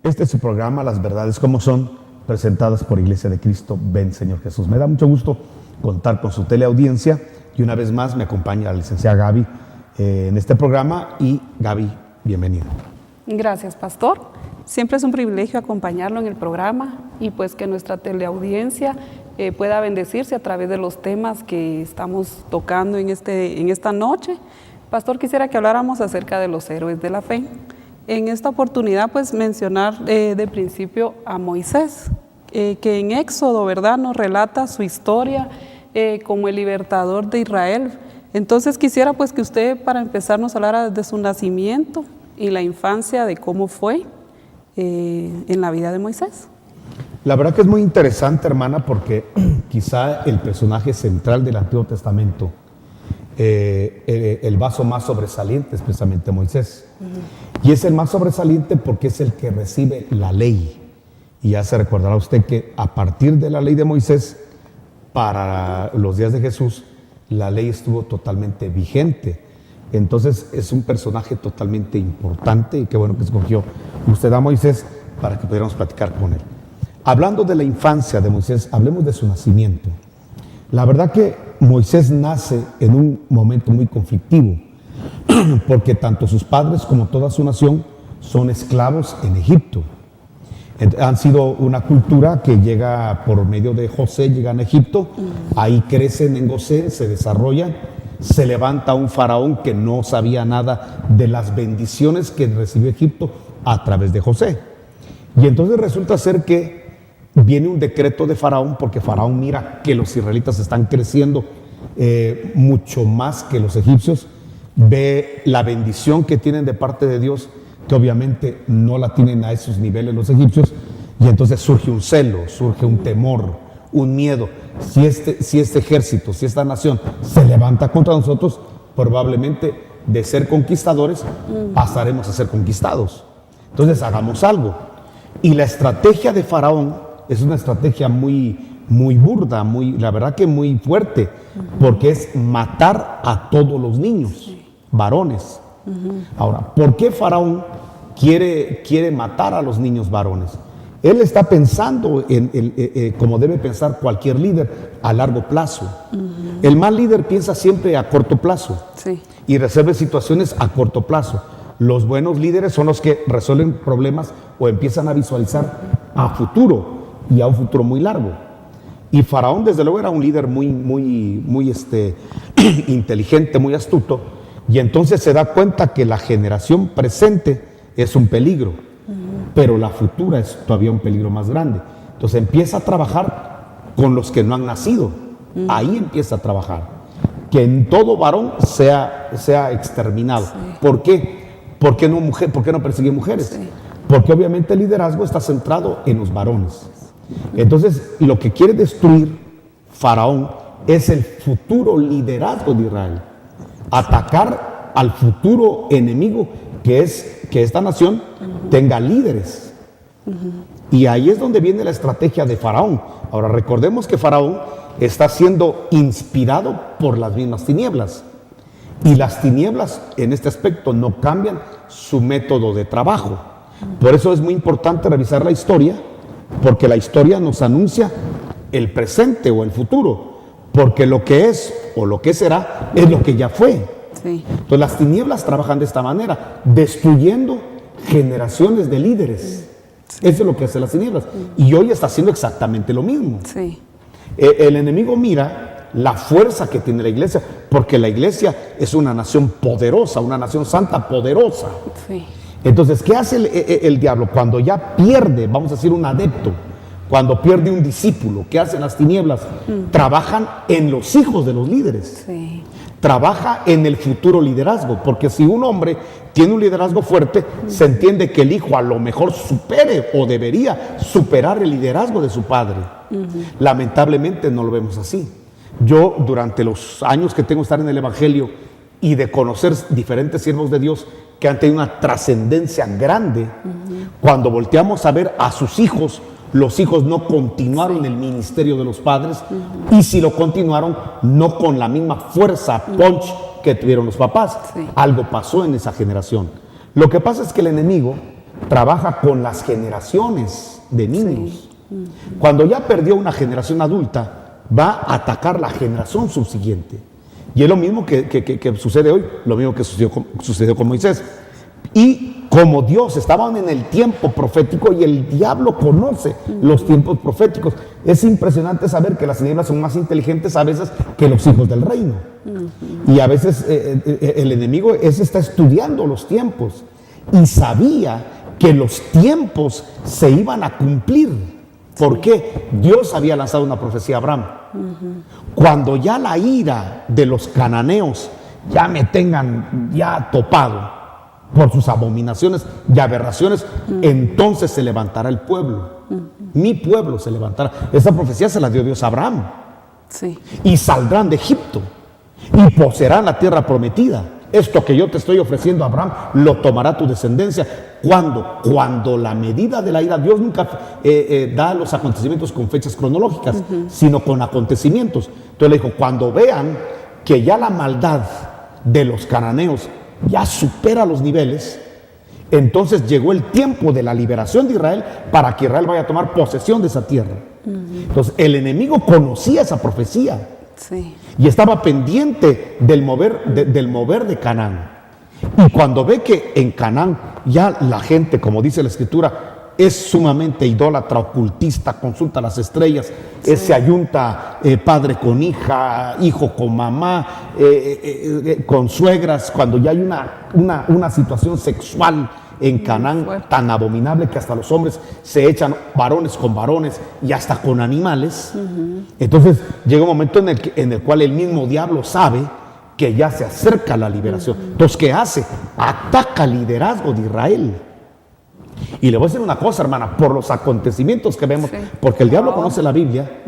Este es su programa, Las Verdades Como Son, presentadas por Iglesia de Cristo, Ven Señor Jesús. Me da mucho gusto contar con su teleaudiencia y una vez más me acompaña la licenciada Gaby en este programa. Y Gaby, bienvenida. Gracias, pastor. Siempre es un privilegio acompañarlo en el programa y pues que nuestra teleaudiencia pueda bendecirse a través de los temas que estamos tocando en esta noche. Pastor, quisiera que habláramos acerca de los héroes de la fe. En esta oportunidad, pues mencionar de principio a Moisés, que en Éxodo, ¿verdad?, nos relata su historia como el libertador de Israel. Entonces quisiera pues que usted, para empezar, nos hablara de su nacimiento y la infancia, de cómo fue en la vida de Moisés. La verdad que es muy interesante, hermana, porque quizá el personaje central del Antiguo Testamento, el vaso más sobresaliente es precisamente Moisés. Y es el más sobresaliente porque es el que recibe la ley. Y ya se recordará usted que a partir de la ley de Moisés, para los días de Jesús, la ley estuvo totalmente vigente. Entonces es un personaje totalmente importante y qué bueno que escogió usted a Moisés para que pudiéramos platicar con él. Hablando de la infancia de Moisés, hablemos de su nacimiento. La verdad que Moisés nace en un momento muy conflictivo, porque tanto sus padres como toda su nación son esclavos en Egipto. Han sido una cultura que llega por medio de José, llegan a Egipto, ahí crecen en Gosén, se desarrollan, se levanta un faraón que no sabía nada de las bendiciones que recibió Egipto a través de José. Y entonces resulta ser que viene un decreto de faraón, porque faraón mira que los israelitas están creciendo mucho más que los egipcios, ve la bendición que tienen de parte de Dios, que obviamente no la tienen a esos niveles los egipcios, y entonces surge un celo, surge un temor, un miedo. Si este ejército, si esta nación se levanta contra nosotros, probablemente de ser conquistadores pasaremos a ser conquistados. Entonces hagamos algo. Y la estrategia de faraón es una estrategia muy burda, la verdad que muy fuerte, porque es matar a todos los niños, varones. Ahora, ¿por qué faraón quiere matar a los niños varones? Él está pensando como debe pensar cualquier líder, a largo plazo. El mal líder piensa siempre a corto plazo y resuelve situaciones a corto plazo. Los buenos líderes son los que resuelven problemas o empiezan a visualizar a futuro y a un futuro muy largo. Y faraón, desde luego, era un líder muy inteligente, muy astuto, y entonces se da cuenta que la generación presente es un peligro, pero la futura es todavía un peligro más grande. Entonces empieza a trabajar con los que no han nacido. Ahí empieza a trabajar. Que en todo varón sea exterminado. ¿Por qué? ¿Por qué no persigue mujeres? Porque obviamente el liderazgo está centrado en los varones. Entonces, lo que quiere destruir Faraón es el futuro liderazgo de Israel. Atacar al futuro enemigo, que es que esta nación tenga líderes. Y ahí es donde viene la estrategia de Faraón. Ahora, recordemos que Faraón está siendo inspirado por las mismas tinieblas. Y las tinieblas en este aspecto no cambian su método de trabajo. Por eso es muy importante revisar la historia, porque la historia nos anuncia el presente o el futuro, porque lo que es o lo que será es lo que ya fue. Entonces las tinieblas trabajan de esta manera, destruyendo generaciones de líderes. Eso es lo que hacen las tinieblas. Y hoy está haciendo exactamente lo mismo. El enemigo mira la fuerza que tiene la iglesia, porque la iglesia es una nación poderosa, una nación santa poderosa. Entonces, ¿qué hace el diablo? Cuando ya pierde, vamos a decir, un adepto, cuando pierde un discípulo, ¿qué hacen las tinieblas? Trabajan en los hijos de los líderes. Trabaja en el futuro liderazgo, porque si un hombre tiene un liderazgo fuerte, se entiende que el hijo a lo mejor supere o debería superar el liderazgo de su padre. Lamentablemente no lo vemos así. Yo, durante los años que tengo de estar en el Evangelio y de conocer diferentes siervos de Dios que han tenido una trascendencia grande, cuando volteamos a ver a sus hijos, los hijos no continuaron el ministerio de los padres, y si lo continuaron, no con la misma fuerza, punch que tuvieron los papás. Algo pasó en esa generación. Lo que pasa es que el enemigo trabaja con las generaciones de niños. Sí. Cuando ya perdió una generación adulta, va a atacar la generación subsiguiente. Y es lo mismo que sucede hoy, lo mismo que sucedió con Moisés. Y como Dios estaban en el tiempo profético y el diablo conoce los tiempos proféticos, es impresionante saber que las tinieblas son más inteligentes a veces que los hijos del reino. Y a veces el enemigo está estudiando los tiempos y sabía que los tiempos se iban a cumplir. ¿Por qué? Dios había lanzado una profecía a Abraham. Cuando ya la ira de los cananeos ya me tengan ya topado por sus abominaciones y aberraciones, entonces se levantará el pueblo. Mi pueblo se levantará. Esa profecía se la dio Dios a Abraham. Sí. Y saldrán de Egipto y poseerán la tierra prometida. Esto que yo te estoy ofreciendo a Abraham, lo tomará tu descendencia. ¿Cuándo? Cuando la medida de la ira, Dios nunca da los acontecimientos con fechas cronológicas, sino con acontecimientos. Entonces le dijo, cuando vean que ya la maldad de los cananeos ya supera los niveles, entonces llegó el tiempo de la liberación de Israel para que Israel vaya a tomar posesión de esa tierra. Entonces el enemigo conocía esa profecía. Sí. Y estaba pendiente del mover de Canaán. Y cuando ve que en Canaán ya la gente, como dice la Escritura, es sumamente idólatra, ocultista, consulta las estrellas, se ayunta padre con hija, hijo con mamá, con suegras, cuando ya hay una situación sexual en Canaán tan abominable que hasta los hombres se echan varones con varones y hasta con animales. Entonces llega un momento en el cual el mismo diablo sabe que ya se acerca la liberación. Entonces, ¿qué hace? Ataca el liderazgo de Israel. Y le voy a decir una cosa, hermana, por los acontecimientos que vemos, porque el diablo conoce la Biblia,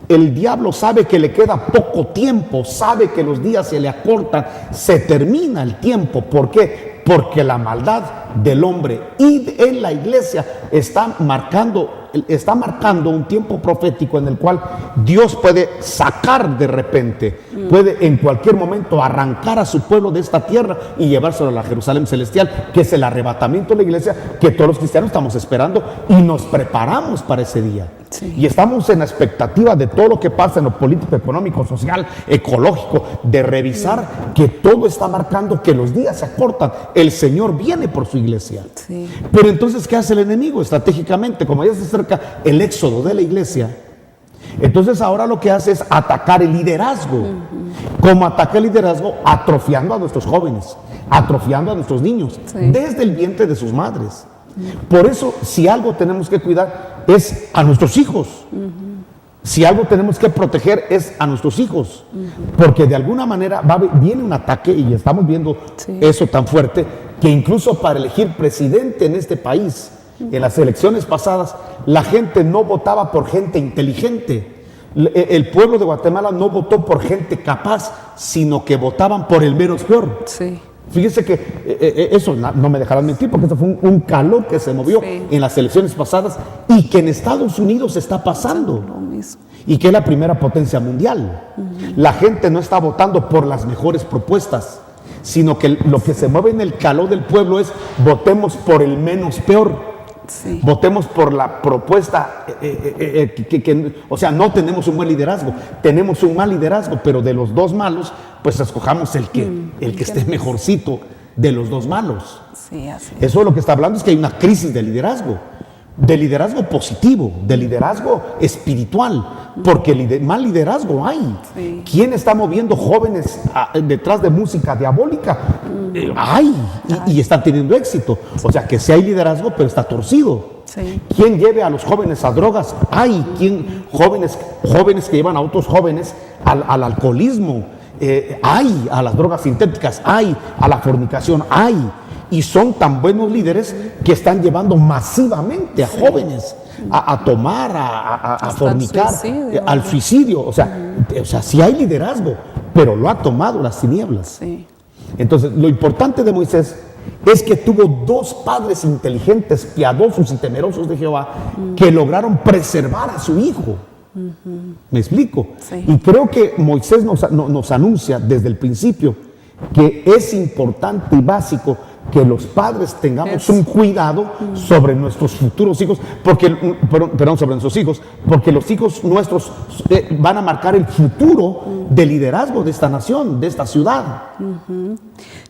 el diablo sabe que le queda poco tiempo, sabe que los días se le acortan, se termina el tiempo. ¿Por qué? Porque la maldad del hombre y en la iglesia está marcando un tiempo profético en el cual Dios puede sacar de repente, puede en cualquier momento arrancar a su pueblo de esta tierra y llevárselo a la Jerusalén celestial, que es el arrebatamiento de la iglesia que todos los cristianos estamos esperando y nos preparamos para ese día. Sí. Y estamos en la expectativa de todo lo que pasa en lo político, económico, social, ecológico, de revisar que todo está marcando que los días se acortan. El Señor viene por su iglesia. Sí. Pero entonces, ¿qué hace el enemigo? Estratégicamente, como ya se acerca el éxodo de la iglesia, entonces ahora lo que hace es atacar el liderazgo. ¿Cómo ataca el liderazgo? Atrofiando a nuestros jóvenes, atrofiando a nuestros niños, desde el vientre de sus madres. Por eso, si algo tenemos que cuidar es a nuestros hijos. Si algo tenemos que proteger es a nuestros hijos. Porque de alguna manera viene un ataque, y estamos viendo eso tan fuerte, que incluso para elegir presidente en este país, en las elecciones pasadas, la gente no votaba por gente inteligente. El pueblo de Guatemala no votó por gente capaz, sino que votaban por el menos peor. Sí. Fíjese que eso no me dejarán mentir, porque eso fue un calor que se movió en las elecciones pasadas y que en Estados Unidos está pasando. Y que es la primera potencia mundial. La gente no está votando por las mejores propuestas, sino que lo que se mueve en el calor del pueblo es votemos por el menos peor. Sí. Votemos por la propuesta, o sea, no tenemos un buen liderazgo, tenemos un mal liderazgo, pero de los dos malos, pues escojamos el que esté mejorcito de los dos malos. Sí, así es. Eso es lo que está hablando, es que hay una crisis de liderazgo positivo, de liderazgo espiritual, porque mal liderazgo hay. Sí. ¿Quién está moviendo jóvenes detrás de música diabólica? Hay, y están teniendo éxito. O sea, que sí hay liderazgo, pero está torcido. Sí. ¿Quién lleve a los jóvenes a drogas? Hay. Jóvenes que llevan a otros jóvenes al alcoholismo. Hay, a las drogas sintéticas. Hay, a la fornicación. Hay. Y son tan buenos líderes que están llevando masivamente a jóvenes a tomar, a fornicar, al suicidio. O sea, sí hay liderazgo, pero lo ha tomado las tinieblas. Sí. Entonces, lo importante de Moisés es que tuvo dos padres inteligentes, piadosos y temerosos de Jehová, que lograron preservar a su hijo. ¿Me explico? Sí. Y creo que Moisés nos anuncia desde el principio que es importante y básico que los padres tengamos un cuidado sobre nuestros futuros hijos, perdón, sobre nuestros hijos, porque los hijos nuestros van a marcar el futuro de liderazgo de esta nación, de esta ciudad.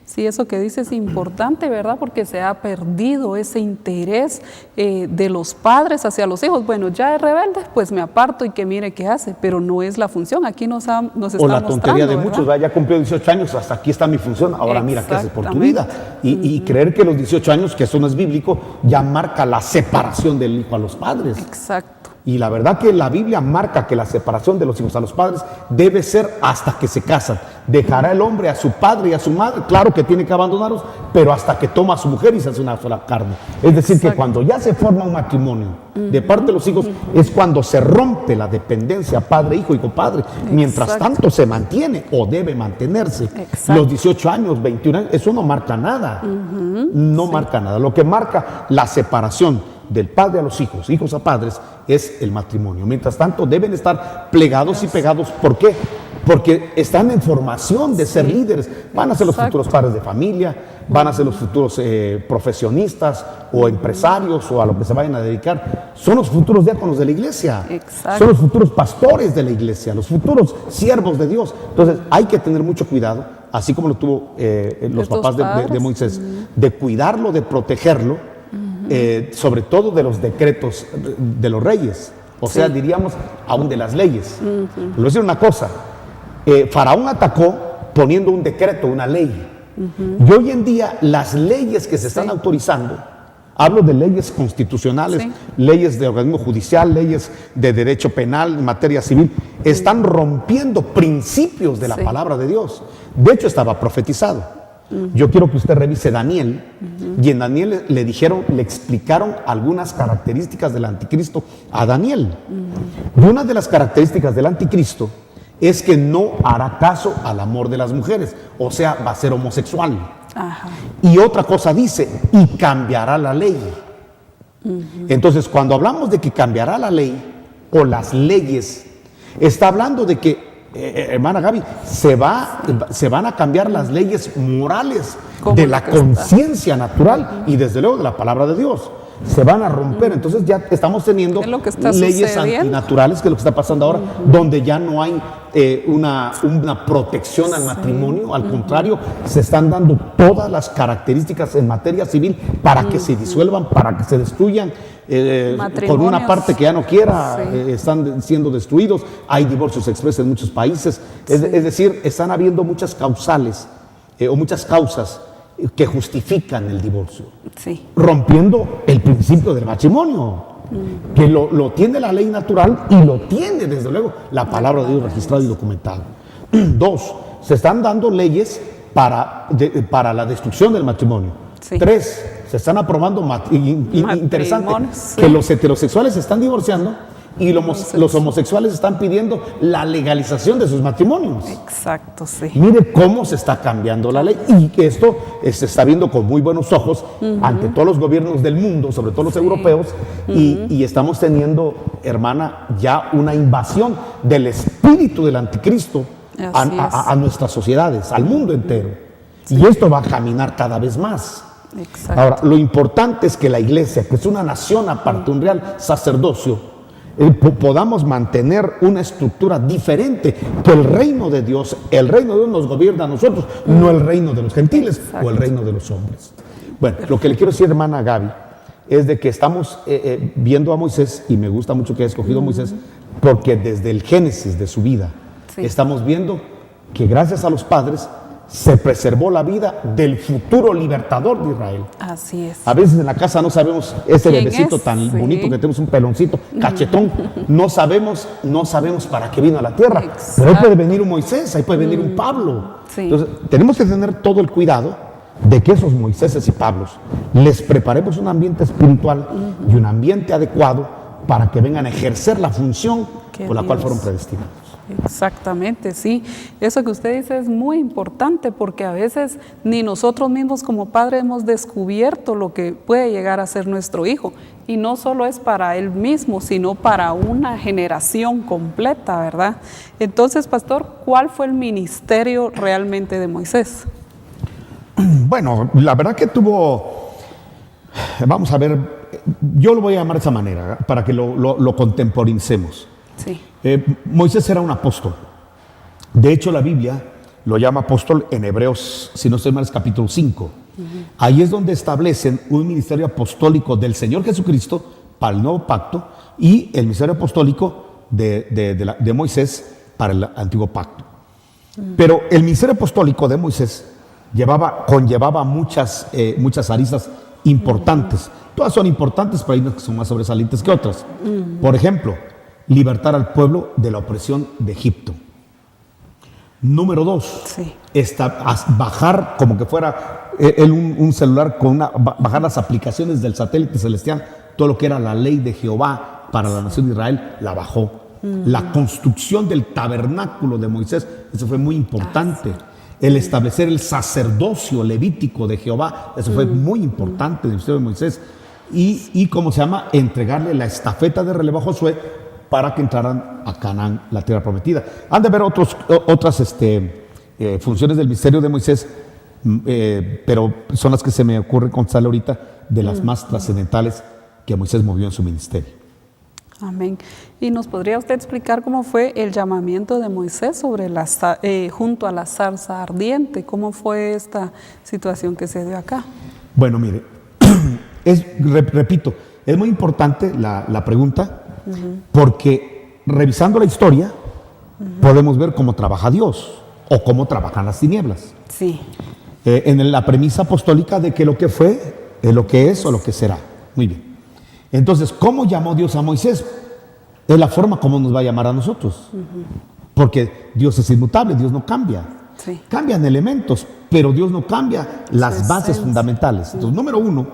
Sí, eso que dice es importante, ¿verdad? Porque se ha perdido ese interés de los padres hacia los hijos. Bueno, ya es rebelde, pues me aparto y que mire qué hace, pero no es la función. Aquí nos está mostrando. O la tontería de muchos, ¿verdad? Ya cumplió 18 años, hasta aquí está mi función, ahora mira qué haces por tu vida. Y creer que los 18 años, que eso no es bíblico, ya marca la separación del hijo a los padres. Exacto. Y la verdad que la Biblia marca que la separación de los hijos a los padres debe ser hasta que se casan. Dejará el hombre a su padre y a su madre, claro que tiene que abandonarlos, pero hasta que toma a su mujer y se hace una sola carne. Es decir, que cuando ya se forma un matrimonio de parte de los hijos, es cuando se rompe la dependencia padre-hijo, hijo-padre. Mientras tanto se mantiene o debe mantenerse. Los 18 años, 21 años, eso no marca nada. No marca nada. Lo que marca la separación del padre a los hijos, hijos a padres, es el matrimonio. Mientras tanto, deben estar plegados y pegados. ¿Por qué? Porque están en formación de ser líderes. Van a ser los futuros padres de familia, van a ser los futuros profesionistas o empresarios o a lo que se vayan a dedicar. Son los futuros diáconos de la iglesia. Son los futuros pastores de la iglesia, los futuros siervos de Dios. Entonces, hay que tener mucho cuidado, así como lo tuvo los papás de Moisés, de cuidarlo, de protegerlo. Sobre todo de los decretos de los reyes, o sea, diríamos, aún de las leyes. Le voy a decir una cosa, Faraón atacó poniendo un decreto, una ley. Y hoy en día las leyes que se están autorizando, hablo de leyes constitucionales, leyes de organismo judicial, leyes de derecho penal, en materia civil, están rompiendo principios de la palabra de Dios. De hecho, estaba profetizado. Yo quiero que usted revise Daniel, y en Daniel le explicaron algunas características del anticristo a Daniel. Y una de las características del anticristo es que no hará caso al amor de las mujeres, o sea, va a ser homosexual. Y otra cosa dice, y cambiará la ley. Entonces, cuando hablamos de que cambiará la ley o las leyes, está hablando de que, hermana Gaby, se van a cambiar las leyes morales de la conciencia natural y desde luego de la palabra de Dios. Se van a romper. Entonces ya estamos teniendo leyes antinaturales, que es lo que está pasando ahora, donde ya no hay una protección al matrimonio. Al contrario, se están dando todas las características en materia civil para que se disuelvan, para que se destruyan. Con una parte que ya no quiera, están siendo destruidos. Hay divorcios express en muchos países. Es decir, están habiendo muchas causales o muchas causas que justifican el divorcio, rompiendo el principio del matrimonio, que lo tiene la ley natural y lo tiene desde luego la palabra de Dios registrada y documentada. 2, se están dando leyes para la destrucción del matrimonio. 3, se están aprobando, interesante, que los heterosexuales se están divorciando y los homosexuales están pidiendo la legalización de sus matrimonios. Exacto, Mire cómo se está cambiando la ley, y esto se está viendo con muy buenos ojos ante todos los gobiernos del mundo, sobre todo los europeos, y estamos teniendo, hermana, ya una invasión del espíritu del anticristo a nuestras sociedades, al mundo entero. Y esto va a caminar cada vez más. Ahora, lo importante es que la iglesia, que es una nación aparte, un real sacerdocio, podamos mantener una estructura diferente, que el reino de Dios nos gobierna a nosotros, no el reino de los gentiles o el reino de los hombres. Bueno, lo que le quiero decir, hermana Gaby, es de que estamos viendo a Moisés, y me gusta mucho que haya escogido a Moisés, porque desde el génesis de su vida estamos viendo que gracias a los padres se preservó la vida del futuro libertador de Israel. Así es. A veces en la casa no sabemos, ese bebecito tan bonito que tenemos, un peloncito, cachetón, no sabemos para qué vino a la tierra. Pero ahí puede venir un Moisés, ahí puede venir un Pablo. Entonces, tenemos que tener todo el cuidado de que esos Moiséses y Pablos les preparemos un ambiente espiritual y un ambiente adecuado para que vengan a ejercer la función por la cual fueron predestinados. Exactamente, sí. Eso que usted dice es muy importante, porque a veces ni nosotros mismos como padres hemos descubierto lo que puede llegar a ser nuestro hijo. Y no solo es para él mismo, sino para una generación completa, ¿verdad? Entonces, pastor, ¿cuál fue el ministerio realmente de Moisés? Bueno, la verdad que tuvo, vamos a ver, yo lo voy a llamar de esa manera, para que lo contemporicemos. Sí. Moisés era un apóstol. De hecho, la Biblia lo llama apóstol en Hebreos, si no estoy mal, es capítulo 5. Ahí es donde establecen un ministerio apostólico del Señor Jesucristo para el nuevo pacto y el ministerio apostólico de Moisés para el antiguo pacto. Pero el ministerio apostólico de Moisés conllevaba muchas aristas importantes. Todas son importantes, pero hay unas que son más sobresalientes que otras. Por ejemplo, libertar al pueblo de la opresión de Egipto. Número 2, Sí. bajar como que fuera un celular bajar las aplicaciones del satélite celestial, todo lo que era la ley de Jehová para la nación de Israel, la bajó. La construcción del tabernáculo de Moisés, eso fue muy importante. El establecer el sacerdocio levítico de Jehová, eso fue muy importante del ministerio de Moisés. Y ¿cómo se llama? Entregarle la estafeta de relevo a Josué para que entraran a Canaán, la tierra prometida. Han de haber otras funciones del ministerio de Moisés, pero son las que se me ocurre contarle ahorita, de las más trascendentales que Moisés movió en su ministerio. Amén. ¿Y nos podría usted explicar cómo fue el llamamiento de Moisés junto a la zarza ardiente? ¿Cómo fue esta situación que se dio acá? Bueno, mire, repito, es muy importante la pregunta, porque revisando la historia podemos ver cómo trabaja Dios o cómo trabajan las tinieblas. Sí. En la premisa apostólica de que lo que fue es lo que es o lo que será. Muy bien. Entonces, ¿cómo llamó Dios a Moisés? Es la forma como nos va a llamar a nosotros. Porque Dios es inmutable, Dios no cambia. Sí. Cambian elementos, pero Dios no cambia las bases fundamentales. Entonces, número 1,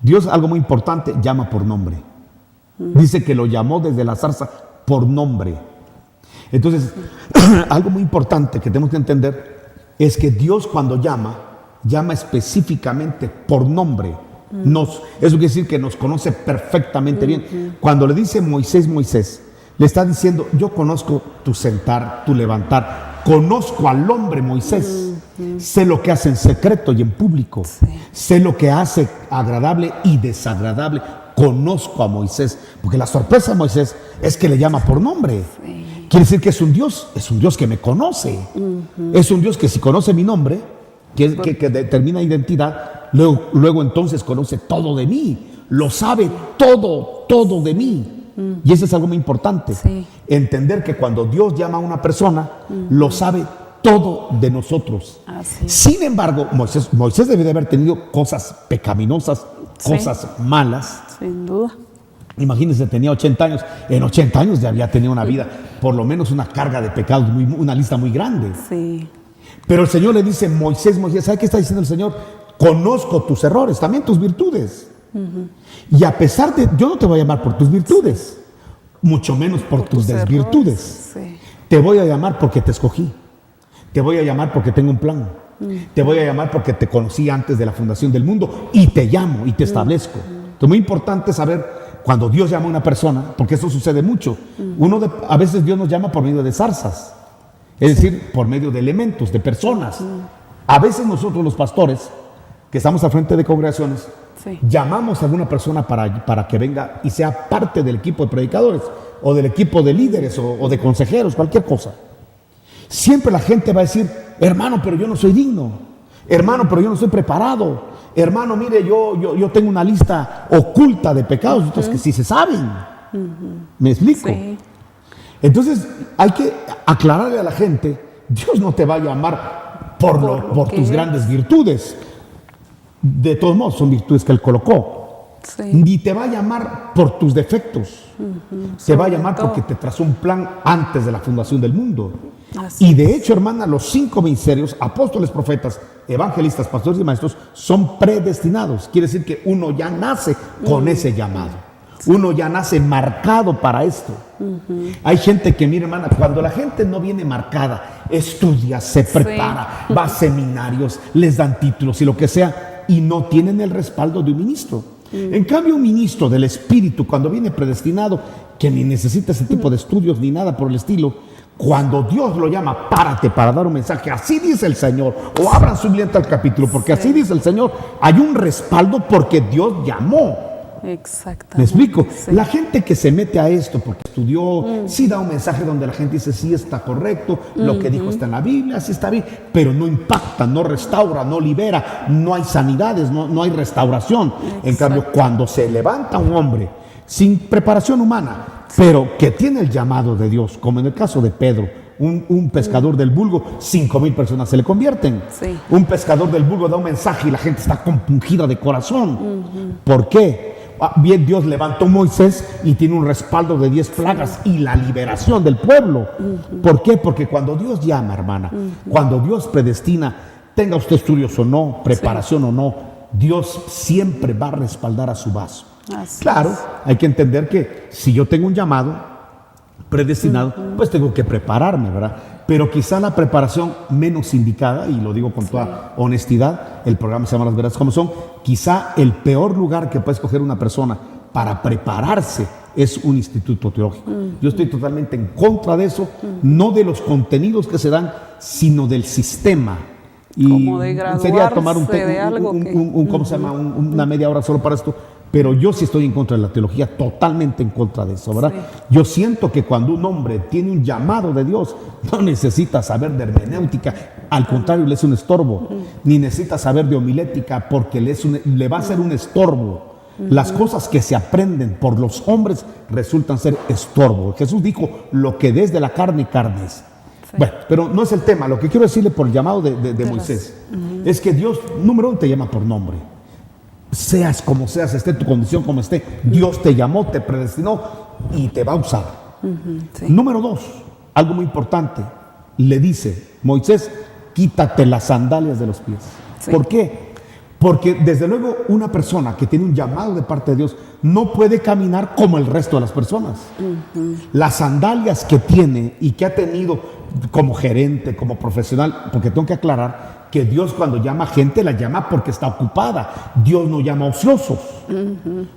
Dios, algo muy importante, llama por nombre. Dice que lo llamó desde la zarza por nombre. Entonces, algo muy importante que tenemos que entender es que Dios, cuando llama específicamente por nombre. Eso quiere decir que nos conoce perfectamente bien. Cuando le dice Moisés, le está diciendo: yo conozco tu sentar, tu levantar, conozco al hombre Moisés, sé lo que hace en secreto y en público, sé lo que hace agradable y desagradable, conozco a Moisés. Porque la sorpresa de Moisés es que le llama por nombre. Quiere decir que es un Dios que me conoce, es un Dios que si conoce mi nombre, que determina identidad, luego entonces conoce todo de mí, lo sabe todo de mí. Y eso es algo muy importante, entender que cuando Dios llama a una persona, lo sabe todo de nosotros. Sin embargo, Moisés debe de haber tenido cosas pecaminosas, cosas malas. Sin duda. Imagínense, tenía 80 años. En 80 años ya había tenido una vida, por lo menos una carga de pecados, una lista muy grande. Sí. Pero el Señor le dice: Moisés, ¿sabe qué está diciendo el Señor? Conozco tus errores, también tus virtudes. Y a pesar de, yo no te voy a llamar por tus virtudes, mucho menos por tus desvirtudes. Te voy a llamar porque te escogí. Te voy a llamar porque tengo un plan. Te voy a llamar porque te conocí antes de la fundación del mundo y te llamo y te establezco. Entonces, es muy importante saber cuando Dios llama a una persona, porque eso sucede mucho. A veces Dios nos llama por medio de zarzas, es decir, por medio de elementos, de personas. A veces nosotros los pastores, que estamos al frente de congregaciones, llamamos a alguna persona para que venga y sea parte del equipo de predicadores o del equipo de líderes o de consejeros, cualquier cosa. Siempre la gente va a decir: hermano, pero yo no soy digno. Hermano, pero yo no estoy preparado. Hermano, mire, yo tengo una lista oculta de pecados, otros que sí se saben. ¿Me explico? Entonces hay que aclararle a la gente: Dios no te va a llamar por tus grandes virtudes. De todos modos, son virtudes que Él colocó. Ni te va a llamar por tus defectos. Te va a llamar porque te trazó un plan antes de la fundación del mundo. Y de hecho, hermana, los 5 ministerios, apóstoles, profetas, evangelistas, pastores y maestros, son predestinados. Quiere decir que uno ya nace con ese llamado. Uno ya nace marcado para esto. Hay gente que, mire, hermana, cuando la gente no viene marcada, estudia, se prepara, va a seminarios, les dan títulos y lo que sea, y no tienen el respaldo de un ministro. En cambio, un ministro del Espíritu, cuando viene predestinado, que ni necesita ese tipo de estudios ni nada por el estilo, Cuando Dios lo llama, párate para dar un mensaje. Así dice el Señor. O abran su Biblia al capítulo, porque así dice el Señor. Hay un respaldo porque Dios llamó. Exactamente. ¿Me explico? Sí. La gente que se mete a esto porque estudió, sí da un mensaje donde la gente dice, sí está correcto, lo que dijo está en la Biblia, sí está bien, pero no impacta, no restaura, no libera, no hay sanidades, no hay restauración. En cambio, cuando se levanta un hombre sin preparación humana, pero que tiene el llamado de Dios, como en el caso de Pedro, un pescador del vulgo, 5,000 personas se le convierten. Sí. Un pescador del vulgo da un mensaje y la gente está compungida de corazón. ¿Por qué? Bien, Dios levantó a Moisés y tiene un respaldo de 10 plagas y la liberación del pueblo. ¿Por qué? Porque cuando Dios llama, hermana, cuando Dios predestina, tenga usted estudios o no, preparación o no, Dios siempre va a respaldar a su vaso. Así Claro, es. hay que entender que si yo tengo un llamado predestinado, pues tengo que prepararme, ¿verdad? Pero quizá la preparación menos indicada, y lo digo con toda honestidad, el programa se llama Las Verdades como Son, quizá el peor lugar que puede escoger una persona para prepararse es un instituto teológico. Yo estoy totalmente en contra de eso, no de los contenidos que se dan, sino del sistema. Y Como de sería tomar de algo ¿cómo se llama? Una media hora solo para esto. Pero yo sí estoy en contra de la teología, totalmente en contra de eso, ¿verdad? Sí. Yo siento que cuando un hombre tiene un llamado de Dios, no necesita saber de hermenéutica, al contrario, le es un estorbo. Ni necesita saber de homilética, porque le va a ser un estorbo. Las cosas que se aprenden por los hombres resultan ser estorbo. Jesús dijo, lo que desde la carne, carne es. Sí. Bueno, pero no es el tema. Lo que quiero decirle por el llamado de Moisés es que Dios, número uno, te llama por nombre. Seas como seas, esté tu condición como esté, Dios te llamó, te predestinó y te va a usar. Sí. Número dos, algo muy importante, le dice, Moisés, quítate las sandalias de los pies. Sí. ¿Por qué? Porque desde luego una persona que tiene un llamado de parte de Dios no puede caminar como el resto de las personas. Las sandalias que tiene y que ha tenido como gerente, como profesional, porque tengo que aclarar que Dios cuando llama gente la llama porque está ocupada. Dios no llama ociosos.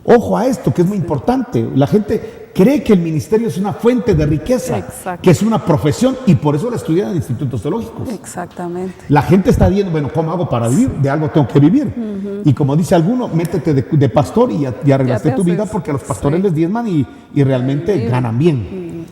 Ojo a esto que es muy importante. La gente cree que el ministerio es una fuente de riqueza, Exacto. que es una profesión y por eso la estudian en institutos teológicos. Exactamente. La gente está diciendo, bueno, ¿cómo hago para vivir? De algo tengo que vivir. Y como dice alguno, métete de pastor y ya arreglaste te tu vida haces. porque a los pastores Sí. les diezman y realmente Viven. ganan bien.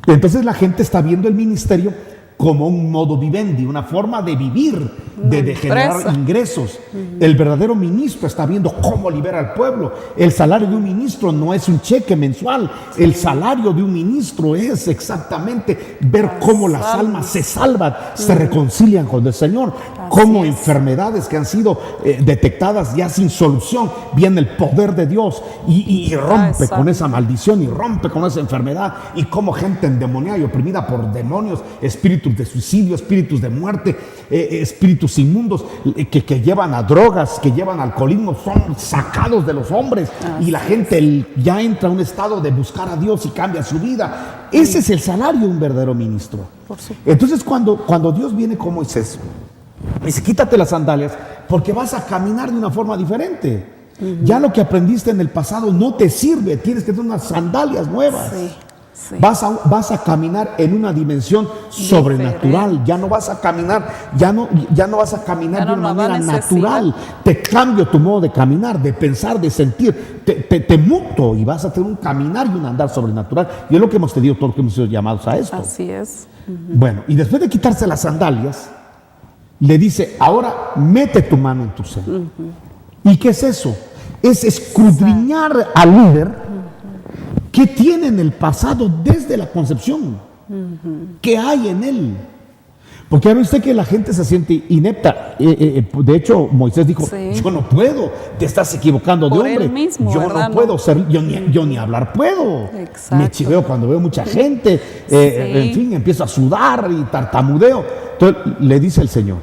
Entonces la gente está viendo el ministerio como un modo vivendi, una forma de vivir, de generar empresa. ingresos. El verdadero ministro está viendo cómo libera al pueblo. El salario de un ministro no es un cheque mensual. El salario de un ministro es exactamente ver cómo las almas se salvan, se reconcilian con el Señor, cómo es. enfermedades que han sido detectadas ya sin solución, viene el poder de Dios y rompe Exacto. con esa maldición y rompe con esa enfermedad, y como gente endemoniada y oprimida por demonios, espíritus de suicidio, espíritus de muerte, espíritus inmundos que llevan a drogas, que llevan a alcoholismo, son sacados de los hombres y la gente ya entra a un estado de buscar a Dios y cambia su vida. Ese es el salario de un verdadero ministro. Por supuesto. Entonces cuando Dios viene con Moisés, dice, quítate las sandalias porque vas a caminar de una forma diferente. Ya lo que aprendiste en el pasado no te sirve, tienes que tener unas sandalias nuevas. Sí. Sí. Vas a caminar en una dimensión sobrenatural. Ya no vas a caminar, ya no vas a caminar Ya de no una nos da manera necesidad. natural. Te cambio tu modo de caminar, de pensar, de sentir. Te muto y vas a tener un caminar y un andar sobrenatural. Y es lo que hemos tenido todos los que hemos sido llamados a esto. Así es. Bueno, y después de quitarse las sandalias, le dice, ahora mete tu mano en tu seno. ¿Y qué es eso? Es escudriñar al líder que tiene en el pasado desde la concepción, que hay en él. Porque ya ve usted que la gente se siente inepta. De hecho, Moisés dijo, Sí. yo no puedo, te estás equivocando de Por él hombre. mismo, yo ¿verdad? no puedo ser, yo ni hablar puedo. Exacto. Me chiveo cuando veo mucha gente, en fin, empiezo a sudar y tartamudeo. Entonces le dice el Señor,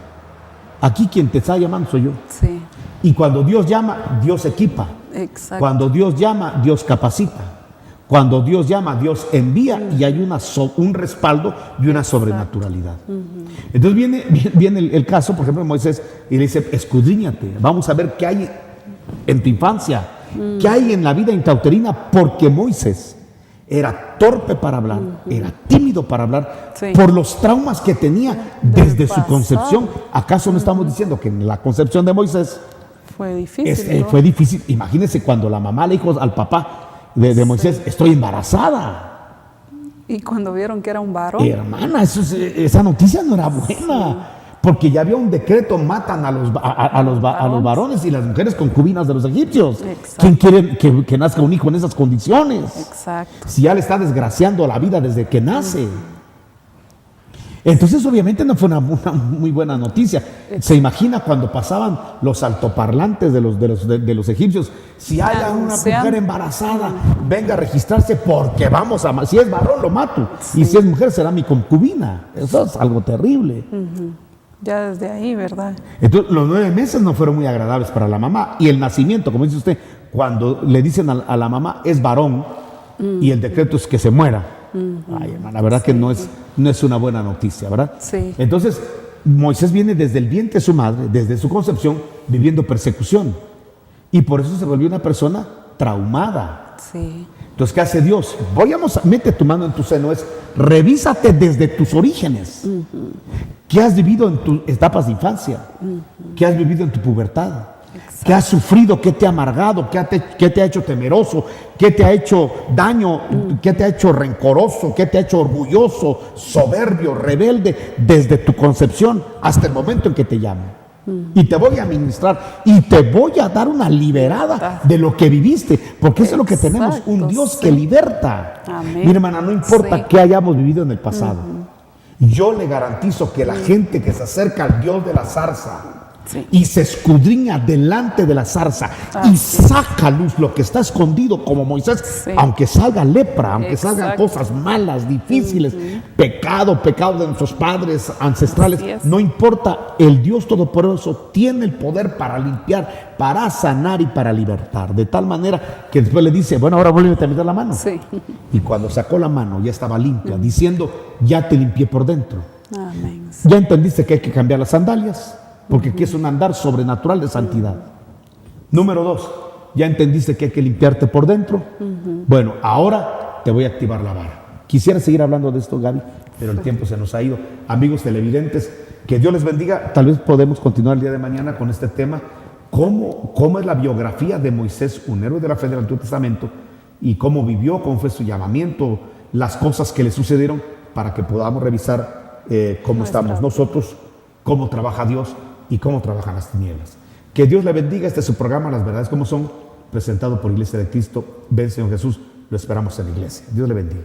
aquí quien te está llamando soy yo. Sí. Y cuando Dios llama, Dios equipa. Exacto. Cuando Dios llama, Dios capacita. Cuando Dios llama, Dios envía y hay un respaldo y una sobrenaturalidad. Entonces viene el caso, por ejemplo, de Moisés y le dice, escudriñate, vamos a ver qué hay en tu infancia, qué hay en la vida intrauterina, porque Moisés era torpe para hablar, era tímido para hablar, Sí. por los traumas que tenía desde su pasado. concepción. ¿Acaso no estamos diciendo que en la concepción de Moisés Fue difícil, ¿no? fue difícil? Imagínense cuando la mamá le dijo al papá de Moisés, estoy embarazada. Y cuando vieron que era un varón, Hermana, esa noticia no era buena, porque ya había un decreto, matan a los varones y las mujeres concubinas de los egipcios. Exacto. ¿Quién quiere que nazca un hijo en esas condiciones? exacto. Si ya le está desgraciando la vida desde que nace. Entonces obviamente no fue una muy buena noticia. Se imagina cuando pasaban los altoparlantes de los egipcios, si hay una mujer embarazada, venga a registrarse porque vamos a, si es varón lo mato, y si es mujer será mi concubina. Eso es algo terrible. Ya desde ahí, ¿verdad? Entonces los 9 meses no fueron muy agradables para la mamá, y el nacimiento, como dice usted, cuando le dicen a la mamá es varón y el decreto es que se muera. Ay, hermana, la verdad que no es una buena noticia, ¿verdad? Sí. Entonces, Moisés viene desde el vientre de su madre, desde su concepción, viviendo persecución. Y por eso se volvió una persona traumada. Sí. Entonces, ¿qué hace Dios? Mete tu mano en tu seno, revísate desde tus orígenes. ¿Qué has vivido en tus etapas de infancia? ¿Qué has vivido en tu pubertad? Exacto. ¿Qué has sufrido? ¿Qué te ha amargado? ¿Qué te ha hecho temeroso? ¿Qué te ha hecho daño? ¿Qué te ha hecho rencoroso? ¿Qué te ha hecho orgulloso, soberbio, rebelde desde tu concepción hasta el momento en que te llamo? Y te voy a ministrar y te voy a dar una liberada de lo que viviste, porque eso es lo que tenemos, un Exacto, Dios sí. que liberta. Amén. Mi hermana, no importa Sí. qué hayamos vivido en el pasado, yo le garantizo que la gente que se acerca al Dios de la zarza Sí. y se escudriña delante de la zarza y saca a luz lo que está escondido como Moisés, Sí. aunque salga lepra, aunque salgan Exacto. cosas malas, difíciles, pecado de nuestros padres ancestrales, Así es. no importa, el Dios Todopoderoso tiene el poder para limpiar, para sanar y para libertar, de tal manera que después le dice, bueno, ahora vuelve a meter la mano. Sí. Y cuando sacó la mano ya estaba limpia, diciendo, ya te limpié por dentro. Amén. Ya entendiste que hay que cambiar las sandalias, porque aquí es un andar sobrenatural de santidad. Número 2, ya entendiste que hay que limpiarte por dentro. Bueno, ahora te voy a activar la vara. Quisiera seguir hablando de esto, Gaby, pero el tiempo se nos ha ido. Amigos televidentes, que Dios les bendiga. Tal vez podemos continuar el día de mañana con este tema. ¿Cómo es la biografía de Moisés, un héroe de la fe del Antiguo Testamento? Y cómo vivió, cómo fue su llamamiento, las cosas que le sucedieron, para que podamos revisar cómo estamos nosotros, cómo trabaja Dios y cómo trabajan las tinieblas. Que Dios le bendiga. Este es su programa, Las Verdades Como Son, presentado por Iglesia de Cristo. Ven, Señor Jesús, lo esperamos en la iglesia. Dios le bendiga.